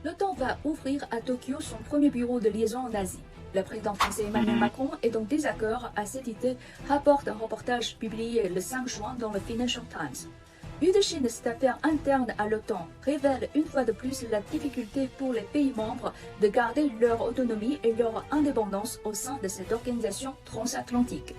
L'OTAN va ouvrir à Tokyo son premier bureau de liaison en Asie. Le président français Emmanuel Macron est en désaccord à cette idée, rapporte un reportage publié le 5 juin dans le Financial Times. Une Chine, cette affaire interne à l'OTAN, révèle une fois de plus la difficulté pour les pays membres de garder leur autonomie et leur indépendance au sein de cette organisation transatlantique.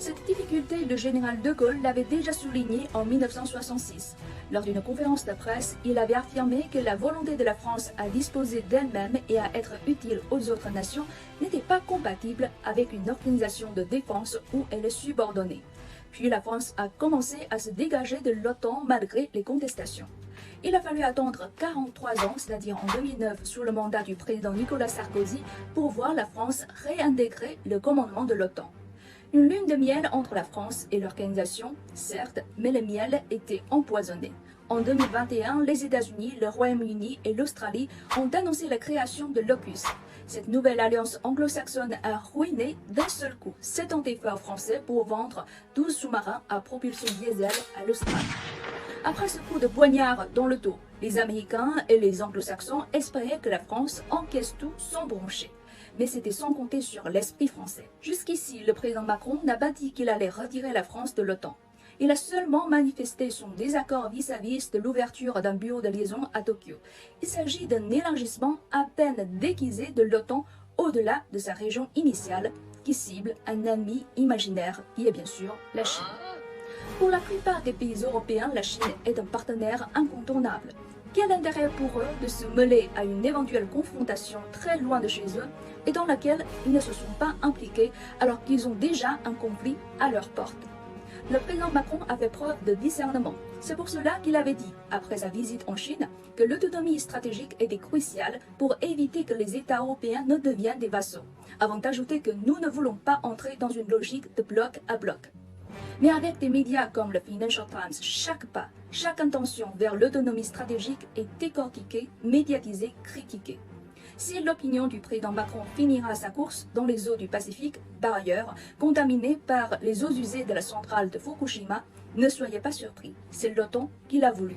Cette difficulté, le général de Gaulle l'avait déjà soulignée en 1966. Lors d'une conférence de presse, il avait affirmé que la volonté de la France à disposer d'elle-même et à être utile aux autres nations n'était pas compatible avec une organisation de défense où elle est subordonnée. Puis la France a commencé à se dégager de l'OTAN malgré les contestations. Il a fallu attendre 43 ans, c'est-à-dire en 2009, sous le mandat du président Nicolas Sarkozy, pour voir la France réintégrer le commandement de l'OTAN. Une lune de miel entre la France et l'organisation, certes, mais le miel était empoisonné. En 2021, les États-Unis, le Royaume-Uni et l'Australie ont annoncé la création de l'AUKUS. Cette nouvelle alliance anglo-saxonne a ruiné d'un seul coup 70 efforts français pour vendre 12 sous-marins à propulsion diesel à l'Australie. Après ce coup de poignard dans le dos, les Américains et les Anglo-Saxons espéraient que la France encaisse tout sans broncher. Mais c'était sans compter sur l'esprit français. Jusqu'ici, le président Macron n'a pas dit qu'il allait retirer la France de l'OTAN. Il a seulement manifesté son désaccord vis-à-vis de l'ouverture d'un bureau de liaison à Tokyo. Il s'agit d'un élargissement à peine déguisé de l'OTAN au-delà de sa région initiale, qui cible un ennemi imaginaire, qui est bien sûr la Chine. Pour la plupart des pays européens, la Chine est un partenaire incontournable. Quel intérêt pour eux de se mêler à une éventuelle confrontation très loin de chez eux et dans laquelle ils ne se sont pas impliqués alors qu'ils ont déjà un conflit à leur porte? Le président Macron a fait preuve de discernement. C'est pour cela qu'il avait dit, après sa visite en Chine, que l'autonomie stratégique était cruciale pour éviter que les États européens ne deviennent des vassaux, avant d'ajouter que nous ne voulons pas entrer dans une logique de bloc à bloc. Mais avec des médias comme le Financial Times, chaque pas, chaque intention vers l'autonomie stratégique est décortiquée, médiatisée, critiquée. Si l'opinion du président Macron finira sa course dans les eaux du Pacifique, par ailleurs, contaminées par les eaux usées de la centrale de Fukushima, ne soyez pas surpris, c'est l'OTAN qui l'a voulu.